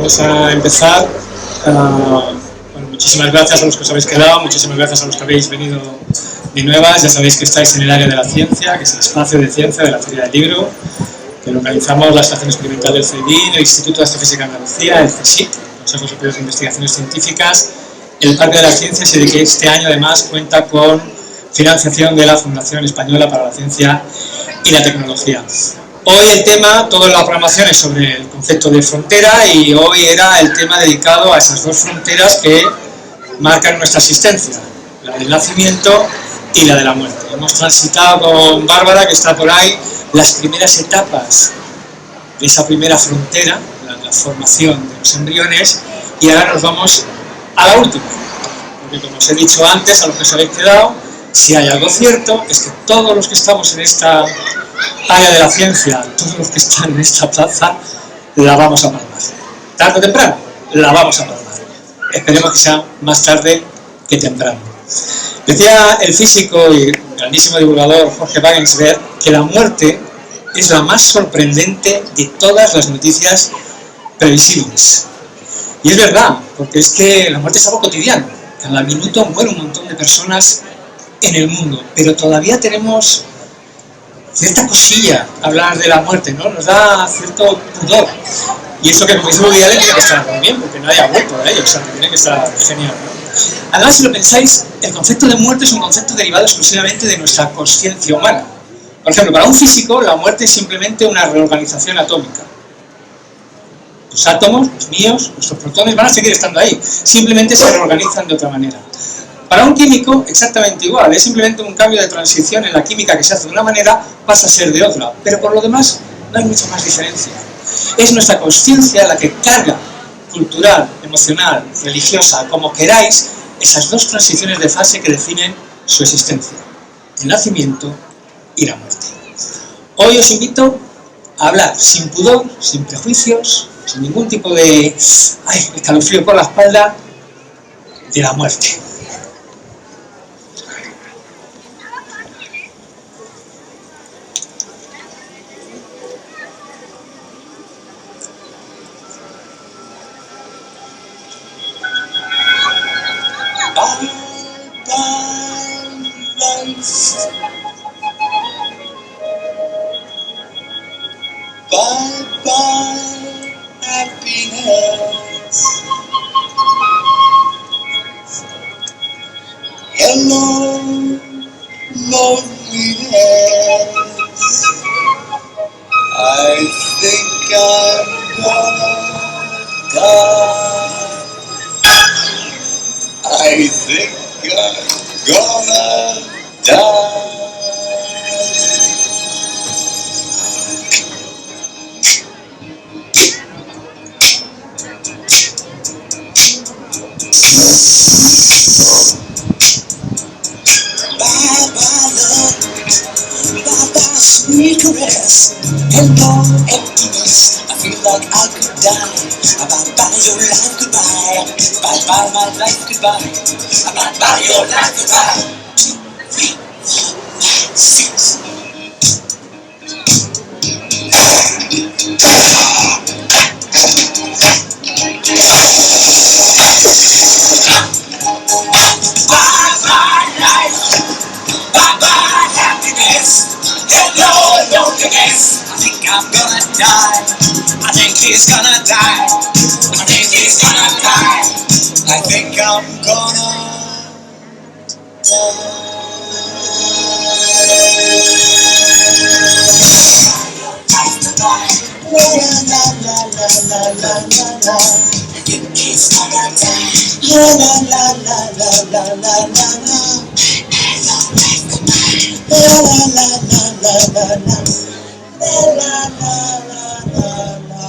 vamos a empezar. Bueno, muchísimas gracias a los que os habéis quedado, muchísimas gracias a los que habéis venido de nuevas. Ya sabéis que estáis en el área de la ciencia, que es el espacio de ciencia de la Feria del Libro, que localizamos la Estación Experimental del CEDIN, el Instituto de Astrofísica de Andalucía, el CSIC, el Consejo Superior de Investigaciones Científicas, el Parque de las Ciencias, y de que este año además cuenta con financiación de la Fundación Española para la Ciencia y la Tecnología. Hoy el tema, toda la programación es sobre el concepto de frontera, y hoy era el tema dedicado a esas dos fronteras que marcan nuestra existencia, la del nacimiento y la de la muerte. Hemos transitado con Bárbara, que está por ahí, las primeras etapas de esa primera frontera, la formación de los embriones, y ahora nos vamos a la última, porque como os he dicho antes, a los que os habéis quedado, si hay algo cierto es que todos los que estamos en esta área de la ciencia, todos los que están en esta plaza, la vamos a palmar. Tarde o temprano, la vamos a palmar. Esperemos que sea más tarde que temprano. Decía el físico y grandísimo divulgador Jorge Wagensberg que la muerte es la más sorprendente de todas las noticias previsibles. Y es verdad, porque es que la muerte es algo cotidiano. Cada minuto muere un montón de personas en el mundo, pero todavía tenemos cierta cosilla hablar de la muerte, ¿no? Nos da cierto pudor. Y eso que, como dice Woody Allen, tiene que estar muy bien, porque nadie ha vuelto a ello, o sea, que tiene que estar genial, ¿no? Además, si lo pensáis, el concepto de muerte es un concepto derivado exclusivamente de nuestra consciencia humana. Por ejemplo, para un físico, la muerte es simplemente una reorganización atómica. Los átomos, los míos, nuestros protones, van a seguir estando ahí, simplemente se reorganizan de otra manera. Para un químico, exactamente igual, es simplemente un cambio de transición en la química que se hace de una manera, pasa a ser de otra, pero por lo demás no hay mucha más diferencia. Es nuestra consciencia la que carga, cultural, emocional, religiosa, como queráis, esas dos transiciones de fase que definen su existencia, el nacimiento y la muerte. Hoy os invito a hablar sin pudor, sin prejuicios, sin ningún tipo de escalofrío por la espalda, de la muerte. Bye bye happiness. Hello loneliness. I think I'm gonna die. I think I'm gonna die. Sweet caress, hello emptiness. I feel like I could die. Bye bye your life goodbye. Bye bye my life goodbye. Bye bye your life goodbye. 2, 3, 4, 5, 6. Bye bye life. Bye bye happiness. Hello, loneliness. I think I'm gonna die. I think he's gonna die. I think he's gonna die. I think I'm gonna die. La la la la la la la la. I think he's gonna die. La la la la la la la la la. La la la la la la la. La la la la la.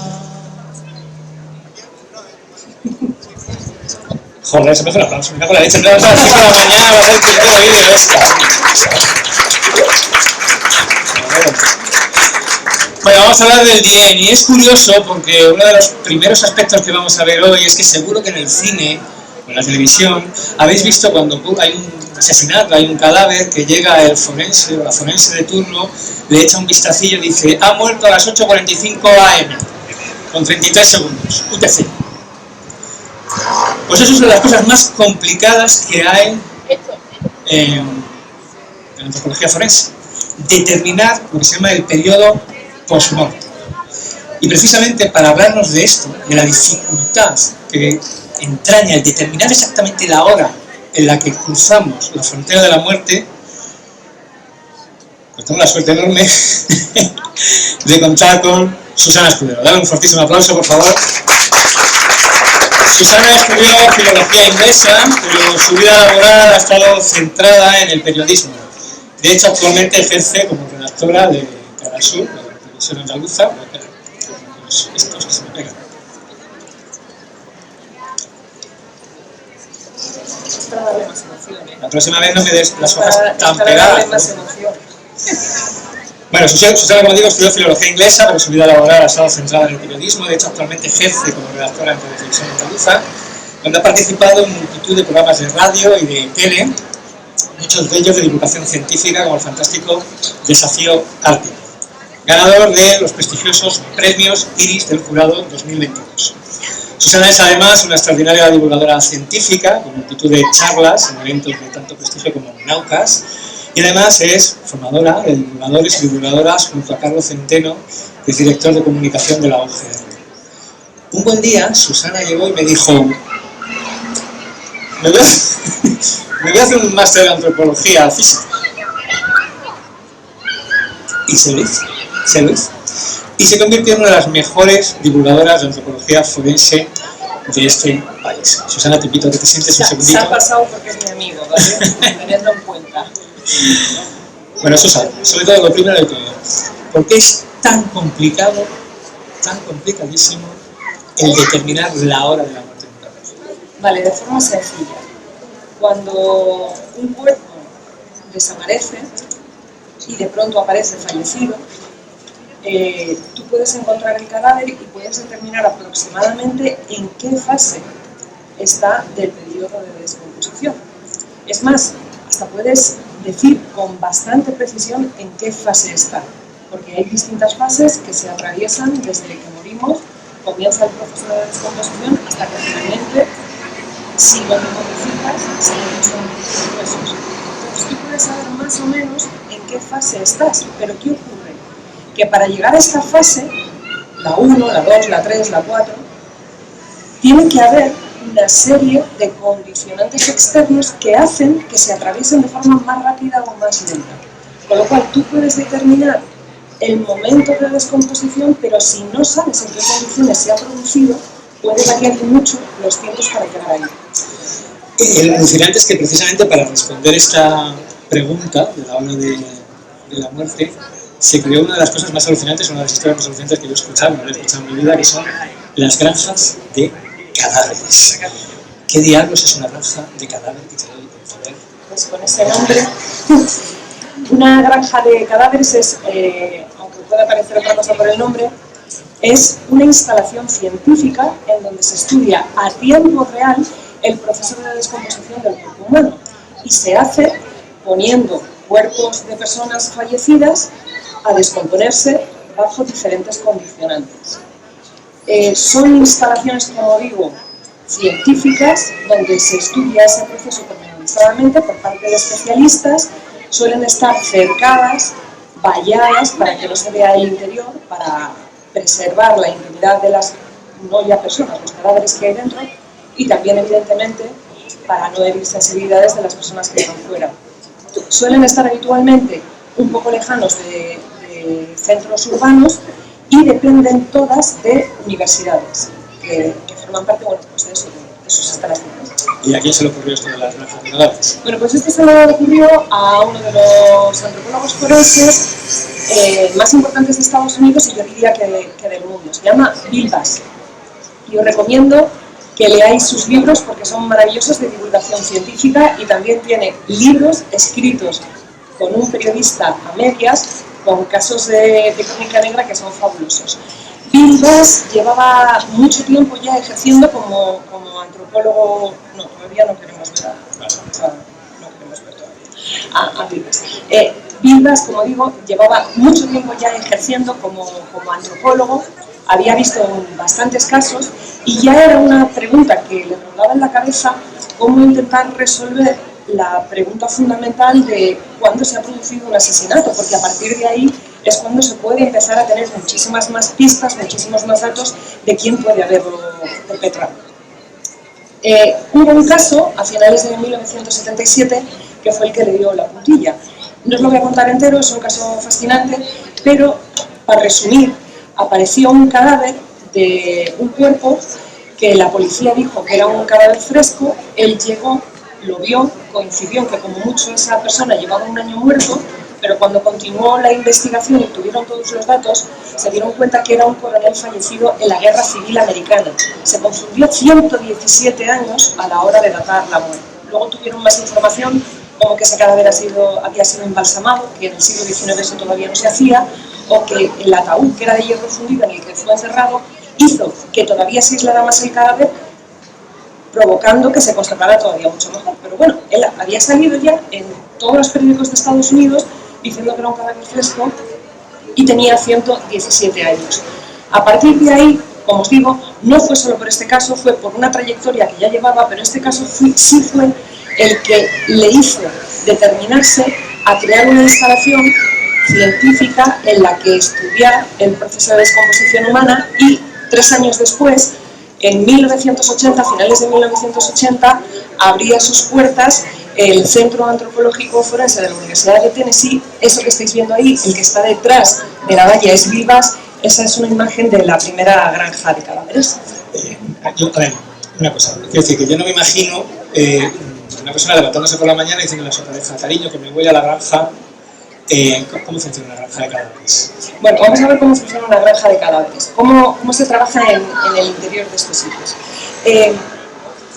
Joder, se me hace un aplauso, me cago en la leche. Me vamos a las 5 de la mañana, va a ser el primer vídeo de esta. Bueno, vamos a hablar del DN, y es curioso porque uno de los primeros aspectos que vamos a ver hoy es que seguro que en el cine o en la televisión habéis visto cuando hay un asesinato, hay un cadáver, que llega el forense o la forense de turno, le echa un vistacillo y dice: ha muerto a las 8:45 AM, con 33 segundos, UTC. Pues eso es una de las cosas más complicadas que hay en antropología forense. Determinar lo que se llama el periodo post-mortem. Y precisamente para hablarnos de esto, de la dificultad que entraña el determinar exactamente la hora en la que cruzamos la frontera de la muerte, pues tengo la suerte enorme de contar con Susana Escudero. Dale un fortísimo aplauso, por favor. Susana estudió filología inglesa, pero su vida laboral ha estado centrada en el periodismo. De hecho, actualmente ejerce como redactora de Canal Sur, de la televisión andaluza. Estos que se me pegan. Para darle más emoción, ¿eh? La próxima vez no me des las hojas tan pegadas. Más emoción. Bueno, Susana, como digo, estudió filología inglesa, pero su vida laboral ha estado centrada en el periodismo. De hecho, actualmente ejerce como redactora en televisión andaluza, donde ha participado en multitud de programas de radio y de tele, muchos de ellos de divulgación científica, como el fantástico Desafío Ártico, ganador de los prestigiosos premios Iris del Jurado 2022. Susana es además una extraordinaria divulgadora científica, con multitud de charlas en eventos de tanto prestigio como Naucas, y además es formadora de divulgadores y divulgadoras junto a Carlos Centeno, que es director de comunicación de la OGR. Un buen día, Susana llegó y me dijo: me voy a hacer un máster de antropología física. Y se lo hizo. Y se convirtió en una de las mejores divulgadoras de antropología forense de este país. Susana, te invito a que te sientes un segundito. Se ha pasado porque es mi amigo, ¿vale? Teniendo en cuenta. Bueno, Susana, sobre todo lo primero de todo, ¿por qué es tan complicado, tan complicadísimo el determinar la hora de la muerte de un cadáver? Vale, de forma sencilla. Cuando un cuerpo desaparece y de pronto aparece fallecido, tú puedes encontrar el cadáver y puedes determinar aproximadamente en qué fase está del periodo de descomposición. Es más, hasta puedes decir con bastante precisión en qué fase está, porque hay distintas fases que se atraviesan desde que morimos, comienza el proceso de descomposición hasta que finalmente, si lo modificas, se son los huesos. Entonces tú puedes saber más o menos en qué fase estás, pero ¿qué ocurre? Que para llegar a esta fase, la 1, la 2, la 3, la 4, tiene que haber una serie de condicionantes externos que hacen que se atraviesen de forma más rápida o más lenta. Con lo cual tú puedes determinar el momento de descomposición, pero si no sabes en qué condiciones se ha producido, puede variar mucho los tiempos para llegar ahí. Lo alucinante es que precisamente para responder esta pregunta de la hora de la muerte, se creó una de las cosas más alucinantes, una de las historias más alucinantes que yo he escuchado, no he escuchado en mi vida, que son las granjas de cadáveres. ¿Qué diablos es una granja de cadáveres que te doy el poder? Pues con ese nombre, una granja de cadáveres es, aunque pueda parecer otra cosa por el nombre, es una instalación científica en donde se estudia a tiempo real el proceso de descomposición del cuerpo humano y se hace poniendo cuerpos de personas fallecidas a descomponerse bajo diferentes condicionantes. Son instalaciones, como digo, científicas, donde se estudia ese proceso pormenorizadamente por parte de especialistas, suelen estar cercadas, valladas para que no se vea el interior, para preservar la intimidad de las, no ya personas, los cadáveres que hay dentro, y también, evidentemente, para no herir sensibilidades de las personas que están fuera. Suelen estar habitualmente un poco lejanos de centros urbanos y dependen todas de universidades que forman parte, bueno, pues de sus instalaciones. ¿Y a quién se le ocurrió esto de las granjas de cadáveres? Bueno, pues esto se le ocurrió a uno de los antropólogos forenses más importantes de Estados Unidos y yo diría que del mundo. Se llama Bill Bass. Y os recomiendo que leáis sus libros porque son maravillosos de divulgación científica y también tiene libros escritos con un periodista a medias con casos de crónica negra que son fabulosos. Bill Bass llevaba mucho tiempo ya ejerciendo como antropólogo. No, todavía no queremos ver a Bill Bass. Vildas, como digo, llevaba mucho tiempo ya ejerciendo como antropólogo, había visto bastantes casos y ya era una pregunta que le rondaba en la cabeza cómo intentar resolver la pregunta fundamental de cuándo se ha producido un asesinato, porque a partir de ahí es cuando se puede empezar a tener muchísimas más pistas, muchísimos más datos de quién puede haberlo perpetrado. Hubo un caso a finales de 1977 que fue el que le dio la puntilla. No os lo voy a contar entero, es un caso fascinante, pero para resumir, apareció un cadáver de un cuerpo que la policía dijo que era un cadáver fresco, él llegó, lo vio, coincidió que como mucho esa persona llevaba un año muerto, pero cuando continuó la investigación y tuvieron todos los datos, se dieron cuenta que era un coronel fallecido en la Guerra Civil Americana. Se confundió 117 años a la hora de datar la muerte. Luego tuvieron más información, como que ese cadáver había sido embalsamado, que en el siglo XIX eso todavía no se hacía, o que el ataúd, que era de hierro fundido en el que fue encerrado, hizo que todavía se aislara más el cadáver, provocando que se conservara todavía mucho mejor. Pero bueno, él había salido ya en todos los periódicos de Estados Unidos diciendo que era un cadáver fresco y tenía 117 años. A partir de ahí, como os digo, no fue solo por este caso, fue por una trayectoria que ya llevaba, pero este caso sí fue el que le hizo determinarse a crear una instalación científica en la que estudiar el proceso de descomposición humana y 3 años después, en 1980, finales de 1980, abría sus puertas el Centro Antropológico Forense de la Universidad de Tennessee. Eso que estáis viendo ahí, el que está detrás de la valla es Vildas, esa es una imagen de la primera granja de cadáveres. Una cosa, quiero decir que yo no me imagino una persona levantándose por la mañana y diciendo a su pareja, cariño, que me voy a la granja. ¿Cómo funciona una granja de cadáveres? Bueno, vamos a ver cómo funciona una granja de cadáveres, cómo se trabaja en el interior de estos sitios.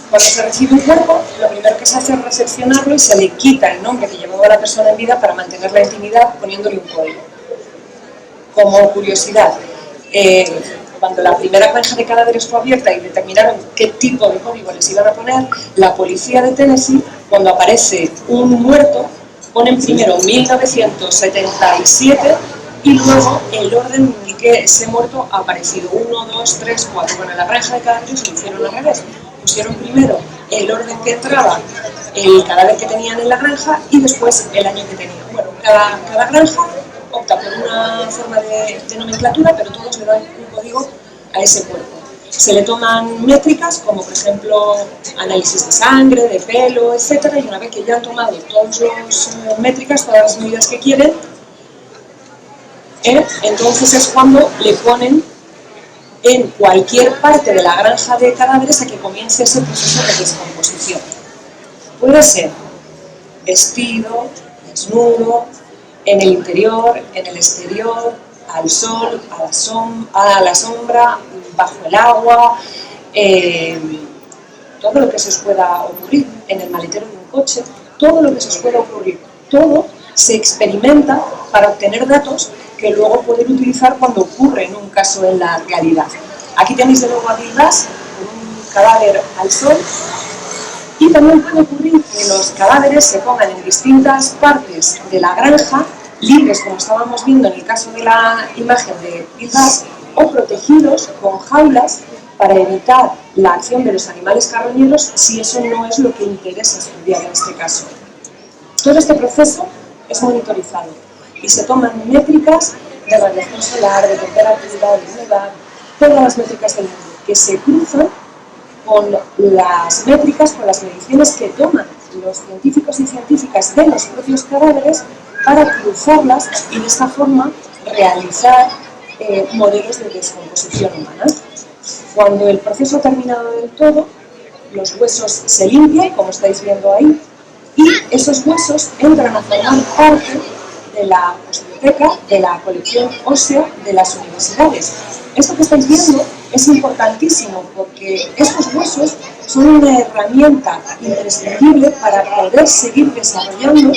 Cuando se recibe un cuerpo, lo primero que se hace es recepcionarlo y se le quita el nombre que llevaba la persona en vida para mantener la intimidad poniéndole un código. Como curiosidad, cuando la primera granja de cadáveres fue abierta y determinaron qué tipo de código les iban a poner, la policía de Tennessee, cuando aparece un muerto, ponen primero 1977 y luego el orden en el que ese muerto ha aparecido, 1, 2, 3, 4. Bueno, en la granja de cadáveres lo hicieron al revés. Pusieron primero el orden que entraba el cadáver que tenían en la granja y después el año que tenían. Bueno, cada granja opta por una forma de nomenclatura, pero todos le dan un código a ese cuerpo. Se le toman métricas, como por ejemplo análisis de sangre, de pelo, etc. Y una vez que ya han tomado todas las métricas, todas las medidas que quieren, entonces es cuando le ponen en cualquier parte de la granja de cadáveres a que comience ese proceso de descomposición. Puede ser vestido, desnudo, en el interior, en el exterior, al sol, a la sombra, bajo el agua, todo lo que se os pueda ocurrir, en el maletero de un coche, todo lo que se os pueda ocurrir, todo se experimenta para obtener datos que luego poder utilizar cuando ocurre en un caso en la realidad. Aquí tenéis de nuevo a Vildas, con un cadáver al sol, y también puede ocurrir que los cadáveres se pongan en distintas partes de la granja, libres, como estábamos viendo en el caso de la imagen de Vildas, o protegidos con jaulas para evitar la acción de los animales carroñeros si eso no es lo que interesa estudiar en este caso. Todo este proceso es monitorizado y se toman métricas de radiación solar, de temperatura, de humedad, todas las métricas del mundo, que se cruzan con las métricas, con las mediciones que toman los científicos y científicas de los propios cadáveres para cruzarlas y de esta forma realizar modelos de descomposición humana. Cuando el proceso ha terminado del todo, los huesos se limpian, como estáis viendo ahí, y esos huesos entran a formar parte de la osteoteca, de la colección ósea de las universidades. Esto que estáis viendo es importantísimo porque estos huesos son una herramienta imprescindible para poder seguir desarrollando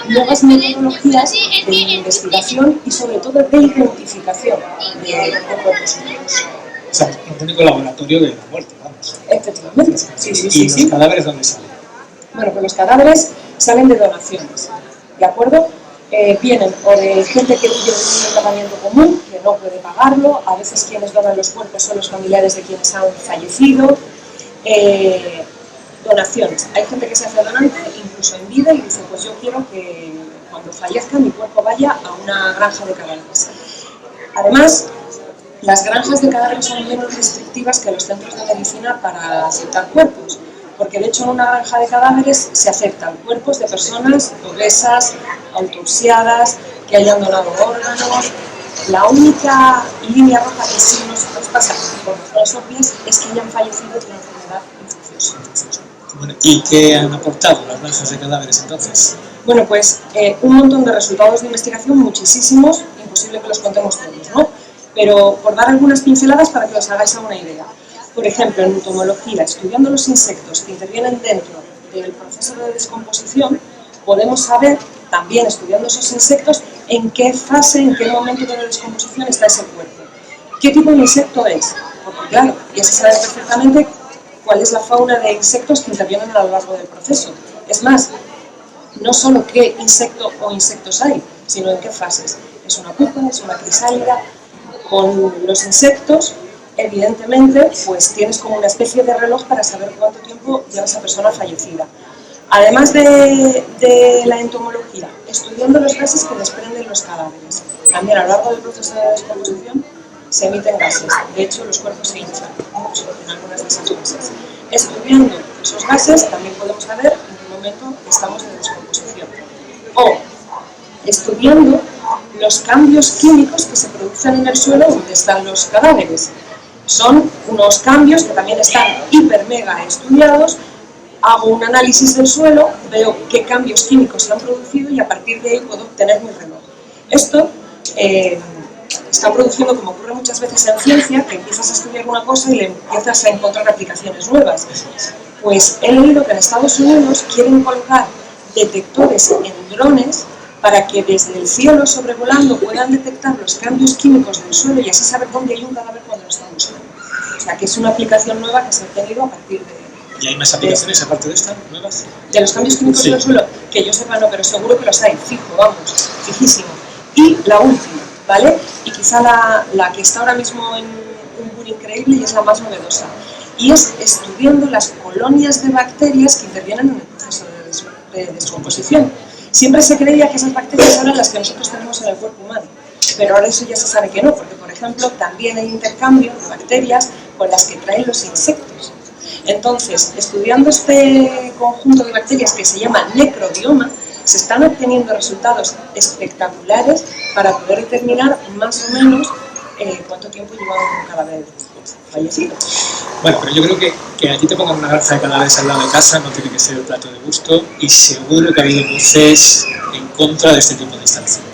nuevas metodologías de investigación y sobre todo de identificación de cuerpos humanos. O sea, un único laboratorio de la muerte, vamos. Efectivamente, sí. ¿Y los cadáveres dónde salen? Bueno, pues los cadáveres salen de donaciones, ¿de acuerdo? vienen o de gente que vive en un tratamiento común, que no puede pagarlo, a veces quienes donan los cuerpos son los familiares de quienes han fallecido, donaciones. Hay gente que se hace donante, incluso en vida, y dice, pues yo quiero que cuando fallezca mi cuerpo vaya a una granja de cadáveres. Además, las granjas de cadáveres son menos restrictivas que los centros de medicina para aceptar cuerpos, porque de hecho en una granja de cadáveres se aceptan cuerpos de personas obesas, autopsiadas, que hayan donado órganos. La única línea roja que sí nos traspasa por razones obvias es que hayan fallecido de una enfermedad infecciosa. Bueno, ¿y qué han aportado las granjas de cadáveres entonces? Bueno, pues un montón de resultados de investigación, muchísimos, imposible que los contemos todos, ¿no? Pero por dar algunas pinceladas para que os hagáis una idea. Por ejemplo, en entomología, estudiando los insectos que intervienen dentro del proceso de descomposición, podemos saber, también estudiando esos insectos, en qué fase, en qué momento de la descomposición está ese cuerpo. ¿Qué tipo de insecto es? Porque claro, ya se sabe perfectamente cuál es la fauna de insectos que intervienen a lo largo del proceso. Es más, no solo qué insecto o insectos hay, sino en qué fases. ¿Es una pupa? ¿Es una crisálida? Con los insectos, evidentemente, pues tienes como una especie de reloj para saber cuánto tiempo lleva esa persona fallecida. Además de la entomología, estudiando los gases que desprenden los cadáveres. También a lo largo del proceso de descomposición se emiten gases. De hecho, los cuerpos se hinchan mucho en algunas de esas gases. Estudiando esos gases también podemos saber en qué momento estamos en descomposición. O estudiando los cambios químicos que se producen en el suelo donde están los cadáveres. Son unos cambios que también están hiper mega estudiados. Hago un análisis del suelo, veo qué cambios químicos se han producido y a partir de ahí puedo obtener mi reloj. Esto está produciendo, como ocurre muchas veces en ciencia, que empiezas a estudiar una cosa y le empiezas a encontrar aplicaciones nuevas. Pues he leído que en Estados Unidos quieren colocar detectores en drones para que desde el cielo sobrevolando puedan detectar los cambios químicos del suelo y así saber dónde hay un cadáver cuando lo están buscando. O sea que es una aplicación nueva que se ha obtenido a partir de... ¿Y hay más aplicaciones aparte de estas nuevas? De los cambios químicos del suelo, que yo sepa no, pero seguro que los hay, fijo, vamos, fijísimo. Y la última, ¿vale? Y quizá la que está ahora mismo en un boom increíble y es la más novedosa. Y es estudiando las colonias de bacterias que intervienen en el proceso de descomposición. Siempre se creía que esas bacterias eran las que nosotros tenemos en el cuerpo humano, pero ahora eso ya se sabe que no, porque por ejemplo también hay intercambio de bacterias con las que traen los insectos. Entonces, estudiando este conjunto de bacterias que se llama necrobioma, se están obteniendo resultados espectaculares para poder determinar más o menos cuánto tiempo lleva un cadáver fallecido. Bueno, pero yo creo que allí te pongan una granja de cadáveres al lado de casa no tiene que ser el plato de gusto y seguro que ha habido voces en contra de este tipo de instalación.